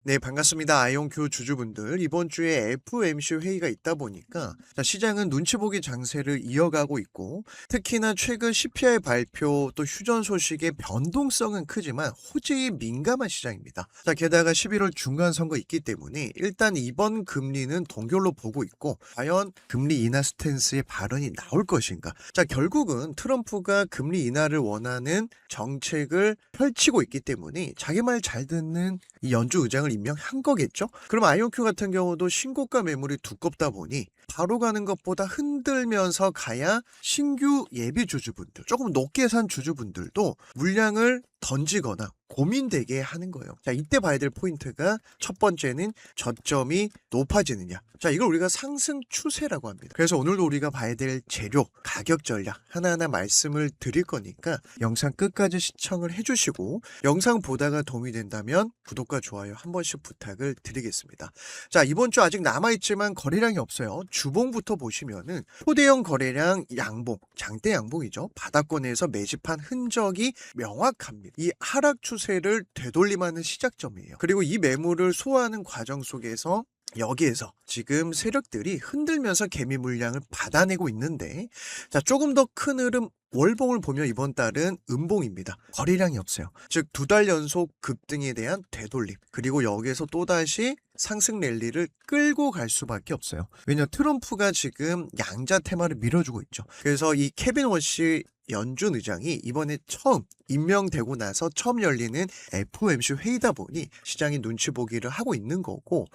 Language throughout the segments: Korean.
네, 반갑습니다. 아이온큐 주주분들. 이번 주에 FOMC 회의가 있다 보니까 시장은 눈치 보기 장세를 이어가고 있고, 특히나 최근 CPI 발표 또 휴전 소식의 변동성은 크지만 호재에 민감한 시장입니다. 게다가 11월 중간 선거 있기 때문에 일단 이번 금리는 동결로 보고 있고, 과연 금리 인하 스탠스의 발언이 나올 것인가? 결국은 트럼프가 금리 인하를 원하는 정책을 펼치고 있기 때문에 자기 말 잘 듣는 이 연주 의장을 임명한 거겠죠? 그럼 아이온큐 같은 경우도 신고가 매물이 두껍다 보니 바로 가는 것보다 흔들면서 가야 신규 예비 주주분들, 조금 높게 산 주주분들도 물량을 던지거나 고민되게 하는 거예요. 이때 봐야 될 포인트가 첫 번째는 저점이 높아지느냐. 이걸 우리가 상승 추세라고 합니다. 그래서 오늘도 우리가 봐야 될 재료, 가격 전략 하나하나 말씀을 드릴 거니까 영상 끝까지 시청을 해주시고, 영상 보다가 도움이 된다면 구독과 좋아요 한 번씩 부탁을 드리겠습니다. 이번 주 아직 남아있지만 거래량이 없어요. 주봉부터 보시면은 초대형 거래량 양봉, 장대 양봉이죠. 바닥권에서 매집한 흔적이 명확합니다. 이 하락 추세를 되돌림하는 시작점이에요. 그리고 이 매물을 소화하는 과정 속에서 여기에서 지금 세력들이 흔들면서 개미 물량을 받아내고 있는데, 조금 더 큰 흐름 월봉을 보면 이번 달은 음봉입니다. 거래량이 없어요. 즉 2달 연속 급등에 대한 되돌림, 그리고 여기에서 또다시 상승 랠리를 끌고 갈 수밖에 없어요. 왜냐, 트럼프가 지금 양자 테마를 밀어주고 있죠. 그래서 이 케빈 워시 연준 의장이 이번에 처음 임명되고 나서 처음 열리는 FOMC 회의다 보니 시장이 눈치 보기를 하고 있는 거고,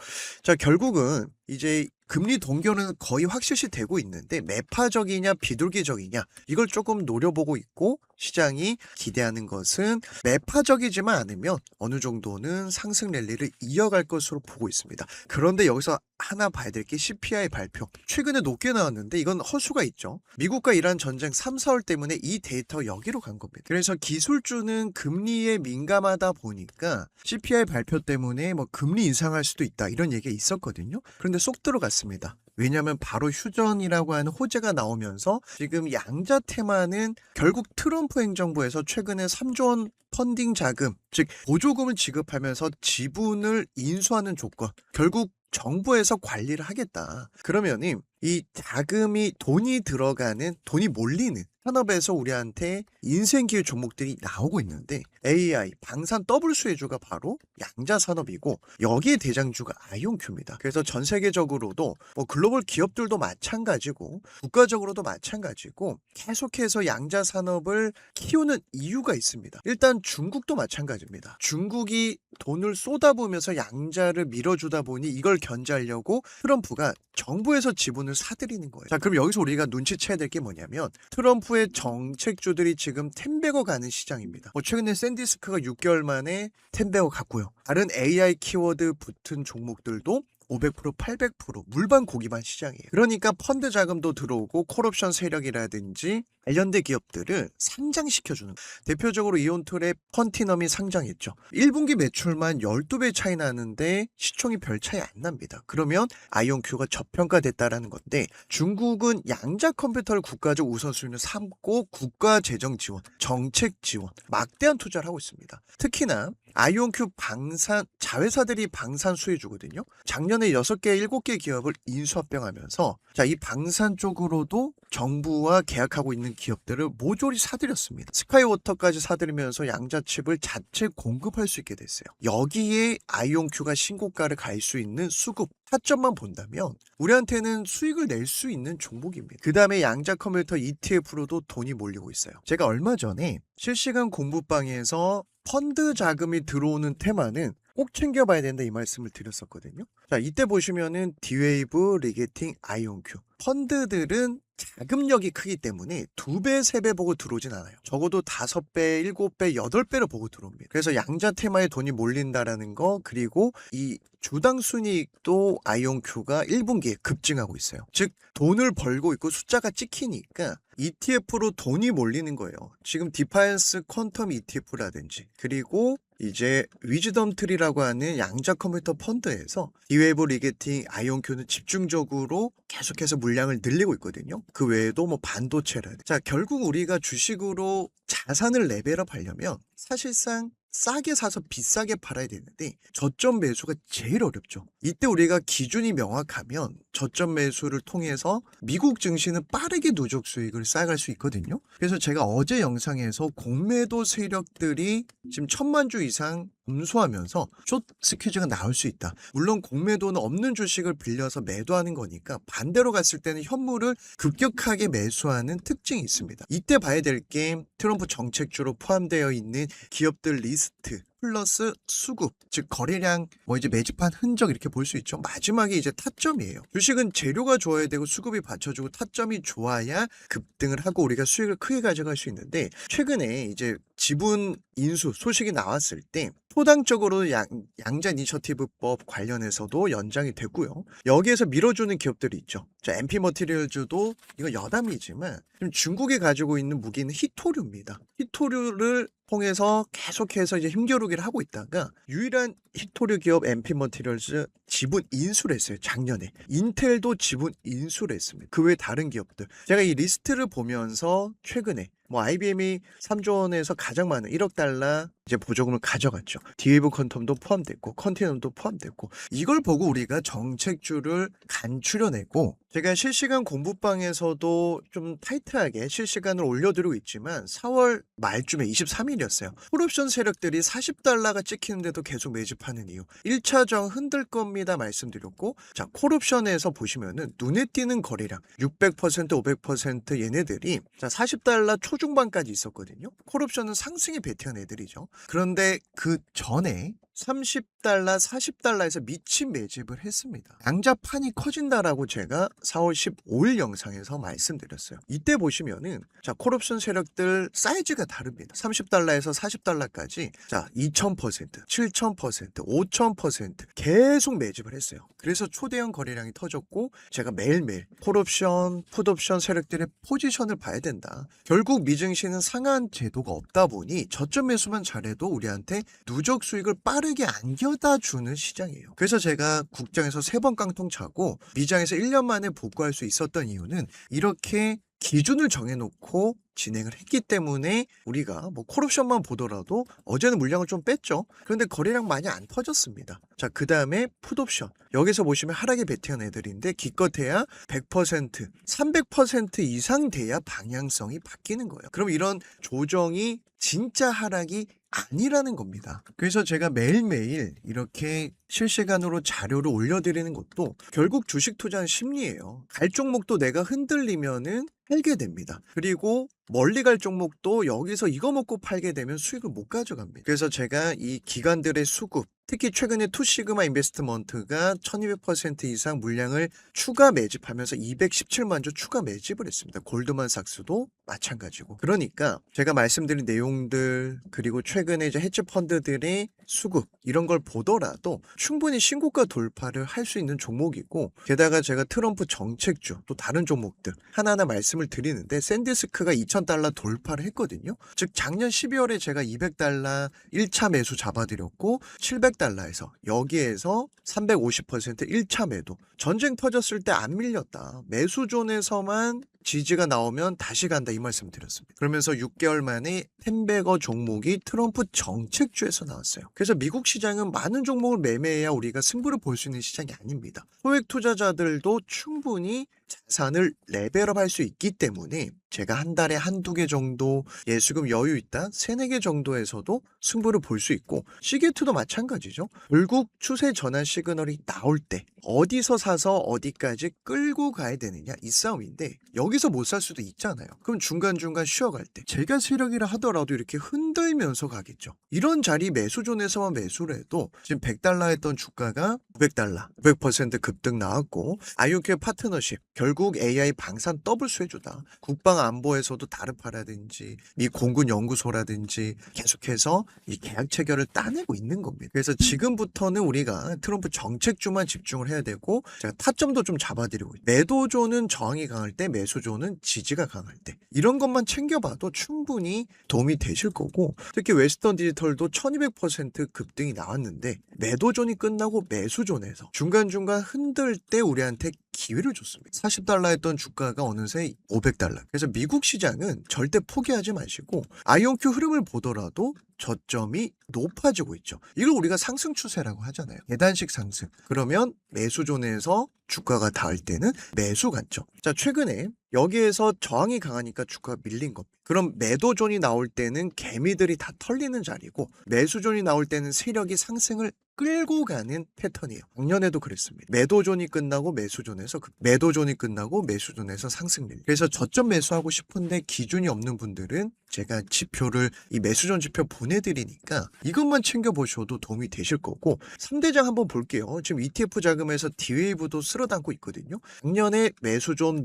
결국은 이제 금리 동결은 거의 확실시 되고 있는데 매파적이냐 비둘기적이냐, 이걸 조금 노려보고 있고, 시장이 기대하는 것은 매파적이지만 않으면 어느 정도는 상승 랠리를 이어갈 것으로 보고 있습니다. 그런데 여기서 하나 봐야 될 게 CPI 발표. 최근에 높게 나왔는데 이건 허수가 있죠. 미국과 이란 전쟁 3, 4월 때문에 이 데이터 여기로 간 겁니다. 그래서 기술주는 금리에 민감하다 보니까 CPI 발표 때문에 뭐 금리 인상할 수도 있다, 이런 얘기가 있었거든요. 그런데 쏙 들어갔습니다. 왜냐하면 바로 휴전이라고 하는 호재가 나오면서 지금 양자 테마는 결국 트럼프 행정부에서 최근에 3조 원 펀딩 자금, 즉 보조금을 지급하면서 지분을 인수하는 조건, 결국 정부에서 관리를 하겠다. 그러면은 이 자금이, 돈이 들어가는, 돈이 몰리는 산업에서 우리한테 인생기회 종목들이 나오고 있는데, AI, 방산 더블 수혜주가 바로 양자 산업이고, 여기에 대장주가 아이온큐입니다. 그래서 전 세계적으로도 글로벌 기업들도 마찬가지고 국가적으로도 마찬가지고 계속해서 양자 산업을 키우는 이유가 있습니다. 일단 중국도 마찬가지입니다. 중국이 돈을 쏟아부으면서 양자를 밀어주다 보니 이걸 견제하려고 트럼프가 정부에서 지분을 사들이는 거예요. 그럼 여기서 우리가 눈치채야 될 게 뭐냐면, 트럼프의 정책주들이 지금 텐베거 가는 시장입니다. 최근에 샌디스크가 6개월 만에 텐베거 갔고요. 다른 AI 키워드 붙은 종목들도 500%, 800% 물반 고기반 시장이에요. 그러니까 펀드 자금도 들어오고 콜옵션 세력이라든지 관련된 기업들을 상장시켜주는, 대표적으로 이온톨의 펀티넘이 상장했죠. 1분기 매출만 12배 차이 나는데 시총이 별 차이 안 납니다. 그러면 아이온큐가 저평가됐다라는 건데, 중국은 양자 컴퓨터를 국가적 우선순위로 삼고 국가 재정 지원, 정책 지원, 막대한 투자를 하고 있습니다. 특히나 아이온큐 방산, 자회사들이 방산 수혜주거든요. 작년에 6개, 7개 기업을 인수합병하면서 이 방산 쪽으로도 정부와 계약하고 있는 기업들을 모조리 사들였습니다. 스카이워터까지 사들이면서 양자칩을 자체 공급할 수 있게 됐어요. 여기에 아이온큐가 신고가를 갈 수 있는 수급, 타점만 본다면 우리한테는 수익을 낼 수 있는 종목입니다. 그 다음에 양자 컴퓨터 ETF로도 돈이 몰리고 있어요. 제가 얼마 전에 실시간 공부방에서 펀드 자금이 들어오는 테마는 꼭 챙겨봐야 된다, 이 말씀을 드렸었거든요. 이때 보시면은 디웨이브, 리게팅, 아이온큐. 펀드들은 자금력이 크기 때문에 2배, 3배 보고 들어오진 않아요. 적어도 5배, 7배, 8배를 보고 들어옵니다. 그래서 양자 테마에 돈이 몰린다라는 거, 그리고 이 주당 순이익도 아이온큐가 1분기에 급증하고 있어요. 즉 돈을 벌고 있고 숫자가 찍히니까 ETF로 돈이 몰리는 거예요. 지금 디파이언스 퀀텀 ETF라든지, 그리고 이제 위즈덤 트리라고 하는 양자 컴퓨터 펀드에서 디웨이브, 리게팅, 아이온큐는 집중적으로 계속해서 물량을 늘리고 있거든요. 그 외에도 뭐 반도체라든지. 결국 우리가 주식으로 자산을 레벨업 하려면 사실상 싸게 사서 비싸게 팔아야 되는데 저점 매수가 제일 어렵죠. 이때 우리가 기준이 명확하면 저점 매수를 통해서 미국 증시는 빠르게 누적 수익을 쌓아갈 수 있거든요. 그래서 제가 어제 영상에서 공매도 세력들이 지금 1000만 주 이상 감소하면서 숏 스퀴즈가 나올 수 있다. 물론 공매도는 없는 주식을 빌려서 매도하는 거니까 반대로 갔을 때는 현물을 급격하게 매수하는 특징이 있습니다. 이때 봐야 될 게 트럼프 정책주로 포함되어 있는 기업들 리스트 플러스 수급, 즉 거래량, 이제 매집한 흔적 이렇게 볼 수 있죠. 마지막에 이제 타점이에요. 주식은 재료가 좋아야 되고 수급이 받쳐주고 타점이 좋아야 급등을 하고 우리가 수익을 크게 가져갈 수 있는데 최근에 이제 지분 인수 소식이 나왔을 때 초당적으로 양자 이니셔티브법 관련해서도 연장이 됐고요. 여기에서 밀어주는 기업들이 있죠. 자, MP 머티리얼즈도 이거 여담이지만 지금 중국이 가지고 있는 무기는 히토류입니다. 히토류를 통해서 계속해서 이제 힘겨루기를 하고 있다가 유일한 히토류 기업 MP 머티리얼즈 지분 인수를 했어요. 작년에. 인텔도 지분 인수를 했습니다. 그 외 다른 기업들. 제가 이 리스트를 보면서 최근에 IBM이 3조 원에서 가장 많은 1억 달러 이제 보조금을 가져갔죠. 디웨이브 퀀텀도 포함됐고 컨티넘도 포함됐고 이걸 보고 우리가 정책주를 간추려내고 제가 실시간 공부방에서도 좀 타이트하게 실시간을 올려드리고 있지만 4월 말쯤에 23일이었어요. 콜옵션 세력들이 40달러가 찍히는데도 계속 매집하는 이유 1차정 흔들 겁니다 말씀드렸고 자 콜옵션에서 보시면은 눈에 띄는 거래량 600% 500% 얘네들이 자 40달러 초중반까지 있었거든요. 콜옵션은 상승에 베팅한 애들이죠. 그런데 그 전에 30달러, 40달러에서 미친 매집을 했습니다. 양자판이 커진다라고 제가 4월 15일 영상에서 말씀드렸어요. 이때 보시면은 자 콜옵션 세력들 사이즈가 다릅니다. 30달러에서 40달러까지 자 2000%, 7000%, 5000% 계속 매집을 했어요. 그래서 초대형 거래량이 터졌고 제가 매일매일 콜옵션, 풋옵션 세력들의 포지션을 봐야 된다. 결국 미증시는 상한 제도가 없다 보니 저점 매수만 잘해도 우리한테 누적 수익을 빠르게 안겨다 주는 시장이에요. 그래서 제가 국장에서 3번 깡통 차고 미장에서 1년 만에 복구할 수 있었던 이유는 이렇게 기준을 정해놓고 진행을 했기 때문에 우리가 콜옵션만 보더라도 어제는 물량을 좀 뺐죠. 그런데 거래량 많이 안 터졌습니다. 자, 그 다음에 풋옵션. 여기서 보시면 하락에 베팅한 애들인데 기껏해야 100%, 300% 이상 돼야 방향성이 바뀌는 거예요. 그럼 이런 조정이 진짜 하락이 아니라는 겁니다. 그래서 제가 매일매일 이렇게 실시간으로 자료를 올려드리는 것도 결국 주식 투자는 심리예요. 갈 종목도 내가 흔들리면은 팔게 됩니다. 그리고 멀리 갈 종목도 여기서 이거 먹고 팔게 되면 수익을 못 가져갑니다. 그래서 제가 이 기관들의 수급, 특히 최근에 투시그마 인베스트먼트가 1200% 이상 물량을 추가 매집하면서 217만 주 추가 매집을 했습니다. 골드만삭스도 마찬가지고. 그러니까 제가 말씀드린 내용들 그리고 최근에 이제 헤지 펀드들의 수급 이런 걸 보더라도 충분히 신고가 돌파를 할 수 있는 종목이고 게다가 제가 트럼프 정책주 또 다른 종목들 하나하나 말씀을 드리는데 샌디스크가 2000달러 돌파를 했거든요. 즉 작년 12월에 제가 200달러 1차 매수 잡아드렸고 700달러에서 여기에서 350% 1차 매도. 전쟁 터졌을 때 안 밀렸다. 매수존에서만 지지가 나오면 다시 간다 이 말씀 드렸습니다. 그러면서 6개월 만에 템베거 종목이 트럼프 정책주에서 나왔어요. 그래서 미국 시장은 많은 종목을 매매해야 우리가 승부를 볼 수 있는 시장이 아닙니다. 소액 투자자들도 충분히 자산을 레벨업 할 수 있기 때문에 제가 한 달에 한두 개 정도 예수금 여유 있다 3-4개 정도에서도 승부를 볼 수 있고 시계투도 마찬가지죠. 결국 추세 전환 시그널이 나올 때 어디서 사서 어디까지 끌고 가야 되느냐 이 싸움인데 여기서 못 살 수도 있잖아요. 그럼 중간중간 쉬어갈 때 제가 세력이라 하더라도 이렇게 흔들면서 가겠죠. 이런 자리 매수존에서만 매수를 해도 지금 100달러 했던 주가가 900달러 900% 급등 나왔고 IOQ 파트너십 결국 AI 방산 더블 수혜주다. 국방 안보에서도 다르파라든지 미 공군 연구소라든지 계속해서 이 계약 체결을 따내고 있는 겁니다. 그래서 지금부터는 우리가 트럼프 정책주만 집중을 해야 되고 제가 타점도 좀 잡아드리고 매도존은 저항이 강할 때 매수존은 지지가 강할 때 이런 것만 챙겨봐도 충분히 도움이 되실 거고 특히 웨스턴 디지털도 1200% 급등이 나왔는데 매도존이 끝나고 매수존에서 중간중간 흔들 때 우리한테 기회를 줬습니다. 40달러 했던 주가가 어느새 500달러. 그래서 미국 시장은 절대 포기하지 마시고 아이온큐 흐름을 보더라도 저점이 높아지고 있죠. 이걸 우리가 상승 추세라고 하잖아요. 계단식 상승. 그러면 매수존에서 주가가 닿을 때는 매수 관점. 자, 최근에 여기에서 저항이 강하니까 주가가 밀린 겁니다. 그럼 매도존이 나올 때는 개미들이 다 털리는 자리고 매수존이 나올 때는 세력이 상승을 끌고 가는 패턴이에요. 작년에도 그랬습니다. 매도존이 끝나고 매수존에서 매도존이 끝나고 매수존에서 상승 밀. 그래서 저점 매수하고 싶은데 기준이 없는 분들은 제가 지표를 이 매수존 지표 보내드리니까 이것만 챙겨보셔도 도움이 되실 거고 3대장 한번 볼게요. 지금 ETF 자금에서 D웨이브도 쓸어담고 있거든요. 작년에 매수존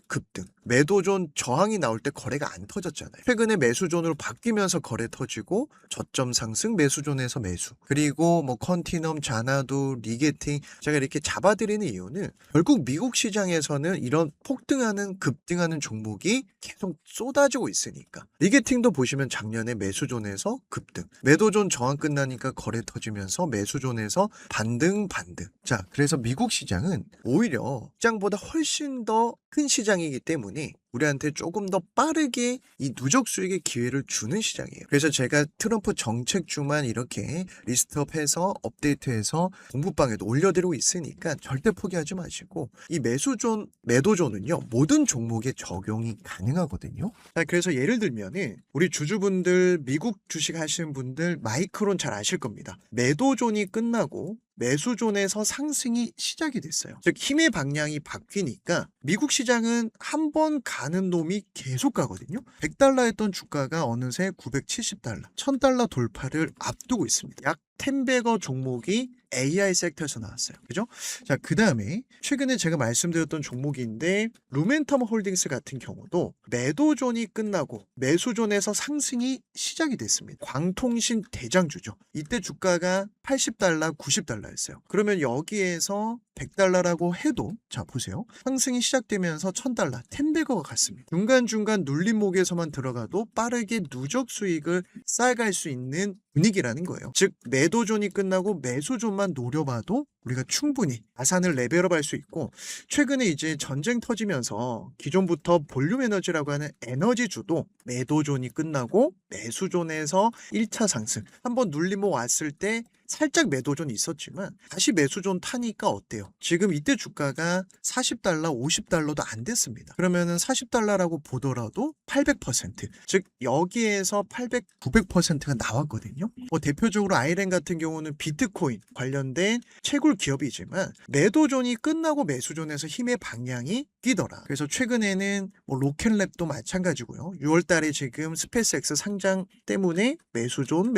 급등, 매도존 저항이 나올 때 거래가 안 터졌잖아요. 최근에 매수존으로 바뀌면서 거래 터지고 저점 상승, 매수존에서 매수. 그리고 뭐 컨티넘, 자나두, 리게팅 제가 이렇게 잡아드리는 이유는 결국 미국 시장에서는 이런 폭등하는 급등하는 종목이 계속 쏟아지고 있으니까 리게팅도 보시면 작년에 매수존에서 급등, 매도존 저항 끝나니까 거래 터지면서 매수존에서 반등. 자, 그래서 미국 시장은 오히려 시장보다 훨씬 더 큰 시장이기 때문에 우리한테 조금 더 빠르게 이 누적 수익의 기회를 주는 시장이에요. 그래서 제가 트럼프 정책주만 이렇게 리스트업해서 업데이트해서 공부방에도 올려드리고 있으니까 절대 포기하지 마시고 이 매도존은요 모든 종목에 적용이 가능하거든요. 자, 그래서 예를 들면은 우리 주주분들 미국 주식 하시는 분들 마이크론 잘 아실 겁니다. 매도존이 끝나고 매수존에서 상승이 시작이 됐어요. 즉 힘의 방향이 바뀌니까 미국 시장은 한 번 가는 놈이 계속 가거든요. 100달러 했던 주가가 어느새 970달러, 1000달러 돌파를 앞두고 있습니다. 약 10배거 종목이 AI 섹터에서 나왔어요. 그죠? 자, 그 다음에 최근에 제가 말씀드렸던 종목인데 루멘텀 홀딩스 같은 경우도 매도존이 끝나고 매수존에서 상승이 시작이 됐습니다. 광통신 대장주죠. 이때 주가가 80달러, 90달러였어요. 그러면 여기에서 100달러라고 해도 자 보세요. 상승이 시작되면서 1000달러, 10배거가 갔습니다. 중간중간 눌림목에서만 들어가도 빠르게 누적 수익을 쌓아갈 수 있는 분위기라는 거예요. 즉 매도존이 끝나고 매수존만 노려봐도 우리가 충분히 자산을 레벨업할 수 있고 최근에 이제 전쟁 터지면서 기존부터 볼륨 에너지라고 하는 에너지주도 매도존이 끝나고 매수존에서 1차 상승 한번 눌림목 왔을 때 살짝 매도존이 있었지만 다시 매수존 타니까 어때요? 지금 이때 주가가 40달러, 50달러도 안 됐습니다. 그러면은 40달러라고 보더라도 800%, 즉 여기에서 800, 900%가 나왔거든요. 뭐 대표적으로 아이렌 같은 경우는 비트코인 관련된 채굴 기업이지만 매도존이 끝나고 매수존에서 힘의 방향이 끼더라. 그래서 최근에는 뭐 로켓랩도 마찬가지고요. 6월달에 지금 스페이스X 상장 때문에 매수존.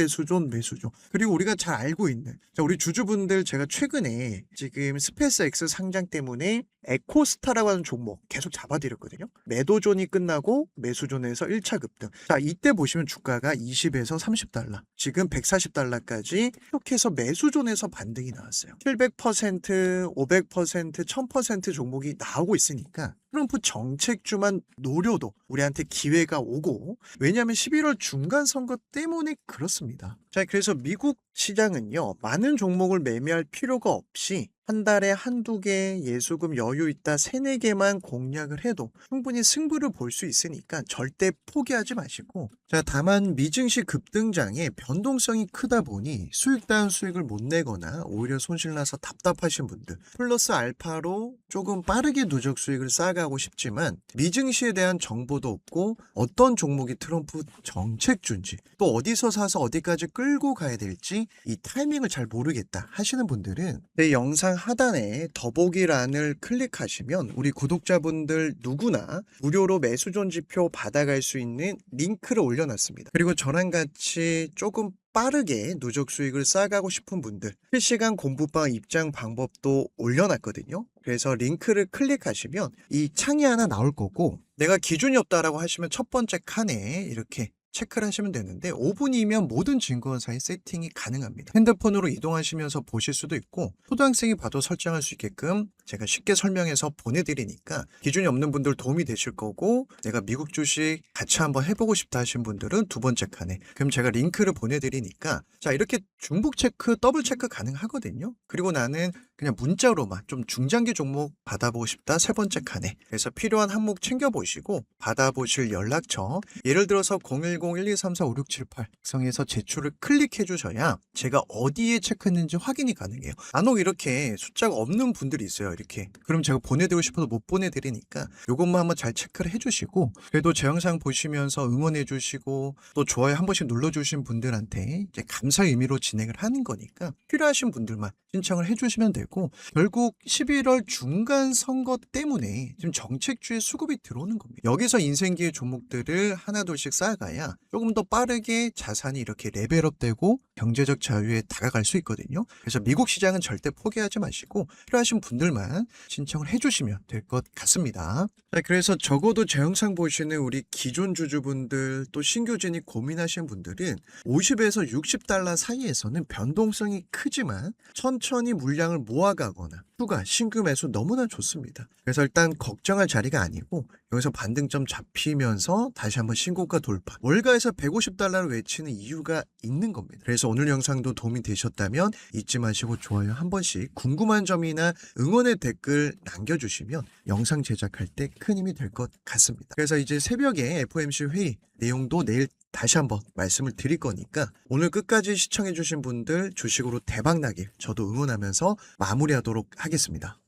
그리고 우리가 잘 알고 있는 자, 우리 주주분들 제가 최근에 지금 스페이스X 상장 때문에 에코스타라고 하는 종목 계속 잡아드렸거든요. 매도존이 끝나고 매수존에서 1차 급등. 자, 이때 보시면 주가가 20에서 30달러, 지금 140달러까지 계속해서 매수존에서 반등이 나왔어요. 700%, 500%, 1000% 종목이 나오고 있으니까 트럼프 정책주만 노려도 우리한테 기회가 오고 왜냐하면 11월 중간 선거 때문에 그렇습니다. 자, 그래서 미국 시장은요 많은 종목을 매매할 필요가 없이 한 달에 한두 개 예수금 여유 있다 3-4개만 공략을 해도 충분히 승부를 볼 수 있으니까 절대 포기하지 마시고 자, 다만 미증시 급등장에 변동성이 크다 보니 수익다운 수익을 못 내거나 오히려 손실나서 답답하신 분들 플러스 알파로 조금 빠르게 누적 수익을 쌓아가고 싶지만 미증시에 대한 정보도 없고 어떤 종목이 트럼프 정책주인지 또 어디서 사서 어디까지 끌고 가야 될지 이 타이밍을 잘 모르겠다 하시는 분들은 내 영상 하단에 더보기란을 클릭하시면 우리 구독자분들 누구나 무료로 매수존 지표 받아갈 수 있는 링크를 올려놨습니다. 그리고 저랑 같이 조금 빠르게 누적 수익을 쌓아가고 싶은 분들 실시간 공부방 입장 방법도 올려놨거든요. 그래서 링크를 클릭하시면 이 창이 하나 나올 거고 내가 기준이 없다라고 하시면 첫 번째 칸에 이렇게 체크를 하시면 되는데 5분이면 모든 증거사의 세팅이 가능합니다. 핸드폰으로 이동하시면서 보실 수도 있고 초등학생이 봐도 설정할 수 있게끔 제가 쉽게 설명해서 보내드리니까 기준이 없는 분들 도움이 되실 거고, 내가 미국 주식 같이 한번 해보고 싶다 하신 분들은 두 번째 칸에, 그럼 제가 링크를 보내드리니까 자 이렇게 중복 체크, 더블 체크 가능하거든요. 그리고 나는 그냥 문자로만 좀 중장기 종목 받아보고 싶다 세 번째 칸에, 그래서 필요한 항목 챙겨보시고 받아보실 연락처, 예를 들어서 010-1234-5678 성에서 제출을 클릭해 주셔야 제가 어디에 체크했는지 확인이 가능해요. 간혹 이렇게 숫자가 없는 분들이 있어요. 이렇게 그럼 제가 보내드리고 싶어도 못 보내드리니까 요것만 한번 잘 체크를 해주시고, 그래도 제 영상 보시면서 응원해 주시고 또 좋아요 한 번씩 눌러주신 분들한테 이제 감사 의미로 진행을 하는 거니까 필요하신 분들만 신청을 해주시면 되고, 결국 11월 중간 선거 때문에 지금 정책주에 수급이 들어오는 겁니다. 여기서 인생기의 종목들을 하나둘씩 쌓아가야 조금 더 빠르게 자산이 이렇게 레벨업되고 경제적 자유에 다가갈 수 있거든요. 그래서 미국 시장은 절대 포기하지 마시고 필요하신 분들만 신청을 해주시면 될 것 같습니다. 자, 그래서 적어도 제 영상 보시는 우리 기존 주주분들 또 신규 진입 고민하시는 분들은 50에서 60달러 사이에서는 변동성이 크지만 천천히 물량을 모아가거나 추가 신규 매수 너무나 좋습니다. 그래서 일단 걱정할 자리가 아니고 여기서 반등점 잡히면서 다시 한번 신고가 돌파, 월가에서 150달러를 외치는 이유가 있는 겁니다. 그래서 오늘 영상도 도움이 되셨다면 잊지 마시고 좋아요 한 번씩, 궁금한 점이나 응원의 댓글 남겨주시면 영상 제작할 때 큰 힘이 될 것 같습니다. 그래서 이제 새벽에 FOMC 회의 내용도 내일 다시 한번 말씀을 드릴 거니까 오늘 끝까지 시청해주신 분들 주식으로 대박나길 저도 응원하면서 마무리하도록 하겠습니다.